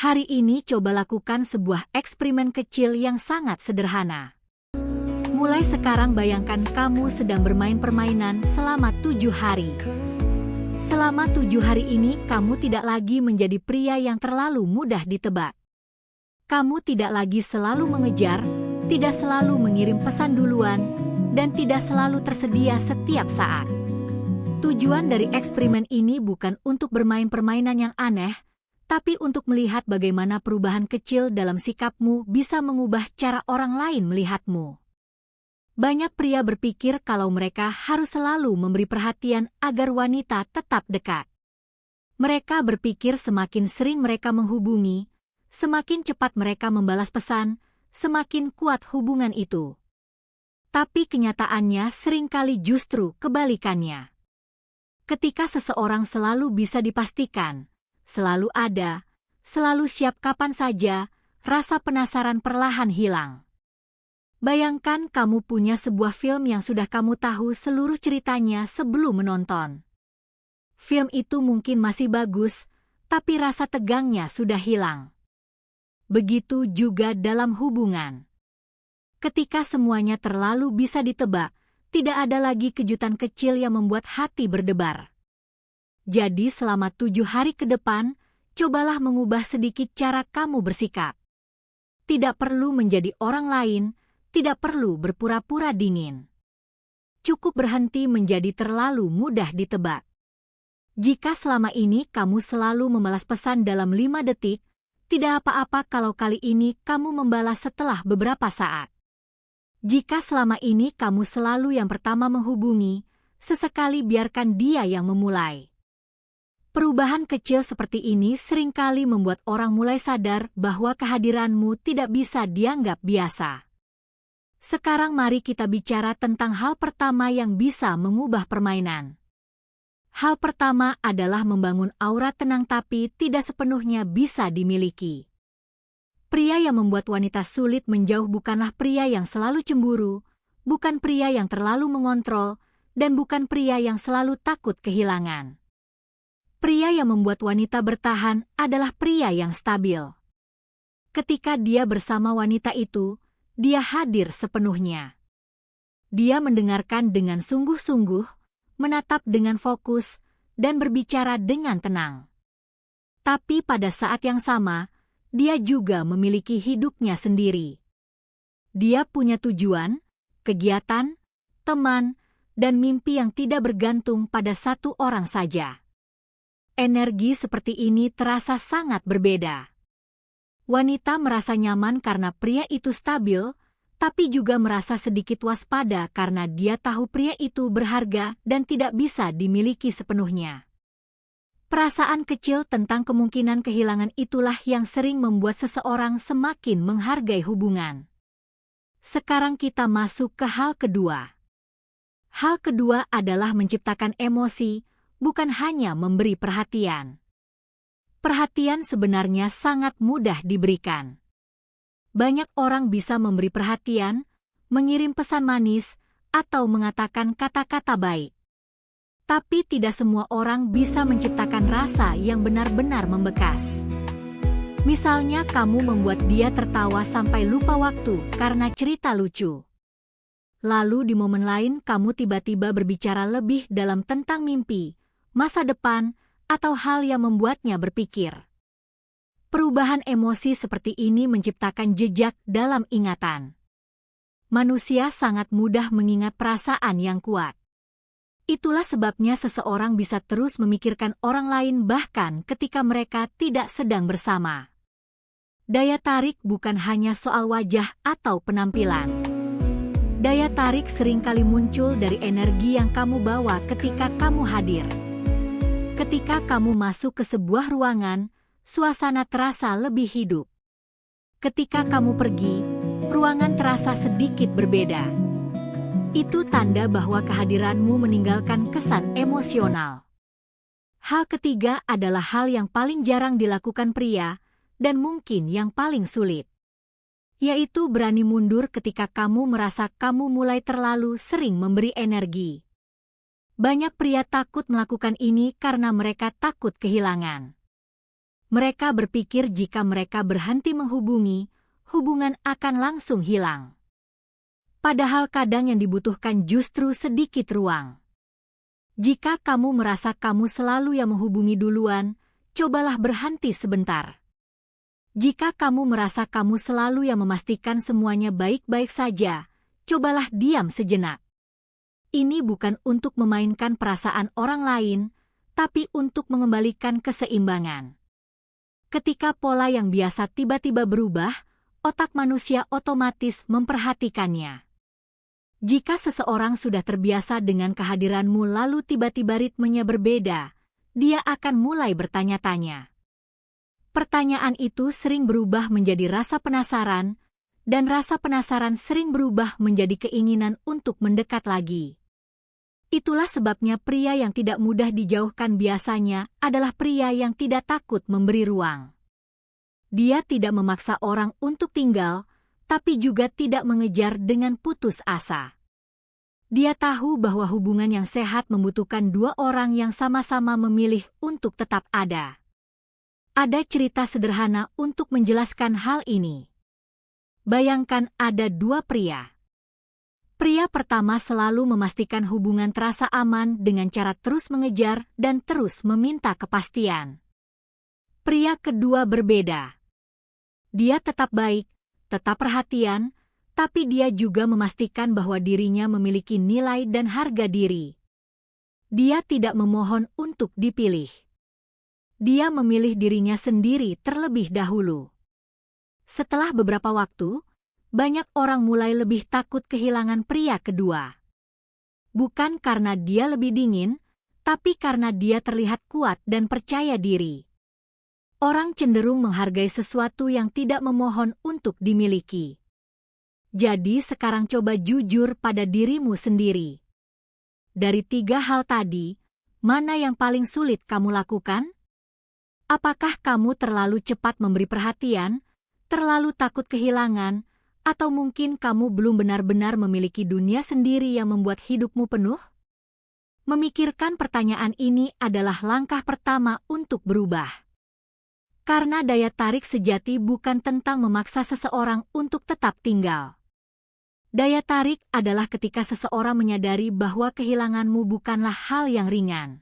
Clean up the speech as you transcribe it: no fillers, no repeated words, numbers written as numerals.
Hari ini coba lakukan sebuah eksperimen kecil yang sangat sederhana. Mulai sekarang bayangkan kamu sedang bermain permainan selama 7 hari. Selama 7 hari ini kamu tidak lagi menjadi pria yang terlalu mudah ditebak. Kamu tidak lagi selalu mengejar, tidak selalu mengirim pesan duluan, dan tidak selalu tersedia setiap saat. Tujuan dari eksperimen ini bukan untuk bermain permainan yang aneh, tapi untuk melihat bagaimana perubahan kecil dalam sikapmu bisa mengubah cara orang lain melihatmu. Banyak pria berpikir kalau mereka harus selalu memberi perhatian agar wanita tetap dekat. Mereka berpikir semakin sering mereka menghubungi, semakin cepat mereka membalas pesan, semakin kuat hubungan itu. Tapi kenyataannya seringkali justru kebalikannya. Ketika seseorang selalu bisa dipastikan, selalu ada, selalu siap kapan saja, rasa penasaran perlahan hilang. Bayangkan kamu punya sebuah film yang sudah kamu tahu seluruh ceritanya sebelum menonton. Film itu mungkin masih bagus, tapi rasa tegangnya sudah hilang. Begitu juga dalam hubungan. Ketika semuanya terlalu bisa ditebak, tidak ada lagi kejutan kecil yang membuat hati berdebar. Jadi selama 7 hari ke depan, cobalah mengubah sedikit cara kamu bersikap. Tidak perlu menjadi orang lain, tidak perlu berpura-pura dingin. Cukup berhenti menjadi terlalu mudah ditebak. Jika selama ini kamu selalu membalas pesan dalam 5 detik, tidak apa-apa kalau kali ini kamu membalas setelah beberapa saat. Jika selama ini kamu selalu yang pertama menghubungi, sesekali biarkan dia yang memulai. Perubahan kecil seperti ini seringkali membuat orang mulai sadar bahwa kehadiranmu tidak bisa dianggap biasa. Sekarang mari kita bicara tentang hal pertama yang bisa mengubah permainan. Hal pertama adalah membangun aura tenang tapi tidak sepenuhnya bisa dimiliki. Pria yang membuat wanita sulit menjauh bukanlah pria yang selalu cemburu, bukan pria yang terlalu mengontrol, dan bukan pria yang selalu takut kehilangan. Pria yang membuat wanita bertahan adalah pria yang stabil. Ketika dia bersama wanita itu, dia hadir sepenuhnya. Dia mendengarkan dengan sungguh-sungguh, menatap dengan fokus, dan berbicara dengan tenang. Tapi pada saat yang sama, dia juga memiliki hidupnya sendiri. Dia punya tujuan, kegiatan, teman, dan mimpi yang tidak bergantung pada satu orang saja. Energi seperti ini terasa sangat berbeda. Wanita merasa nyaman karena pria itu stabil, tapi juga merasa sedikit waspada karena dia tahu pria itu berharga dan tidak bisa dimiliki sepenuhnya. Perasaan kecil tentang kemungkinan kehilangan itulah yang sering membuat seseorang semakin menghargai hubungan. Sekarang kita masuk ke hal kedua. Hal kedua adalah menciptakan emosi, bukan hanya memberi perhatian. Perhatian sebenarnya sangat mudah diberikan. Banyak orang bisa memberi perhatian, mengirim pesan manis, atau mengatakan kata-kata baik. Tapi tidak semua orang bisa menciptakan rasa yang benar-benar membekas. Misalnya kamu membuat dia tertawa sampai lupa waktu karena cerita lucu. Lalu di momen lain kamu tiba-tiba berbicara lebih dalam tentang mimpi, masa depan, atau hal yang membuatnya berpikir. Perubahan emosi seperti ini menciptakan jejak dalam ingatan. Manusia sangat mudah mengingat perasaan yang kuat. Itulah sebabnya seseorang bisa terus memikirkan orang lain bahkan ketika mereka tidak sedang bersama. Daya tarik bukan hanya soal wajah atau penampilan. Daya tarik seringkali muncul dari energi yang kamu bawa ketika kamu hadir. Ketika kamu masuk ke sebuah ruangan, suasana terasa lebih hidup. Ketika kamu pergi, ruangan terasa sedikit berbeda. Itu tanda bahwa kehadiranmu meninggalkan kesan emosional. Hal ketiga adalah hal yang paling jarang dilakukan pria, dan mungkin yang paling sulit. Yaitu berani mundur ketika kamu merasa kamu mulai terlalu sering memberi energi. Banyak pria takut melakukan ini karena mereka takut kehilangan. Mereka berpikir jika mereka berhenti menghubungi, hubungan akan langsung hilang. Padahal kadang yang dibutuhkan justru sedikit ruang. Jika kamu merasa kamu selalu yang menghubungi duluan, cobalah berhenti sebentar. Jika kamu merasa kamu selalu yang memastikan semuanya baik-baik saja, cobalah diam sejenak. Ini bukan untuk memainkan perasaan orang lain, tapi untuk mengembalikan keseimbangan. Ketika pola yang biasa tiba-tiba berubah, otak manusia otomatis memperhatikannya. Jika seseorang sudah terbiasa dengan kehadiranmu lalu tiba-tiba ritmenya berbeda, dia akan mulai bertanya-tanya. Pertanyaan itu sering berubah menjadi rasa penasaran, dan rasa penasaran sering berubah menjadi keinginan untuk mendekat lagi. Itulah sebabnya pria yang tidak mudah dijauhkan biasanya adalah pria yang tidak takut memberi ruang. Dia tidak memaksa orang untuk tinggal, tapi juga tidak mengejar dengan putus asa. Dia tahu bahwa hubungan yang sehat membutuhkan dua orang yang sama-sama memilih untuk tetap ada. Ada cerita sederhana untuk menjelaskan hal ini. Bayangkan ada dua pria. Pria pertama selalu memastikan hubungan terasa aman dengan cara terus mengejar dan terus meminta kepastian. Pria kedua berbeda. Dia tetap baik, tetap perhatian, tapi dia juga memastikan bahwa dirinya memiliki nilai dan harga diri. Dia tidak memohon untuk dipilih. Dia memilih dirinya sendiri terlebih dahulu. Setelah beberapa waktu, banyak orang mulai lebih takut kehilangan pria kedua. Bukan karena dia lebih dingin, tapi karena dia terlihat kuat dan percaya diri. Orang cenderung menghargai sesuatu yang tidak memohon untuk dimiliki. Jadi sekarang coba jujur pada dirimu sendiri. Dari tiga hal tadi, mana yang paling sulit kamu lakukan? Apakah kamu terlalu cepat memberi perhatian, terlalu takut kehilangan, atau mungkin kamu belum benar-benar memiliki dunia sendiri yang membuat hidupmu penuh? Memikirkan pertanyaan ini adalah langkah pertama untuk berubah. Karena daya tarik sejati bukan tentang memaksa seseorang untuk tetap tinggal. Daya tarik adalah ketika seseorang menyadari bahwa kehilanganmu bukanlah hal yang ringan.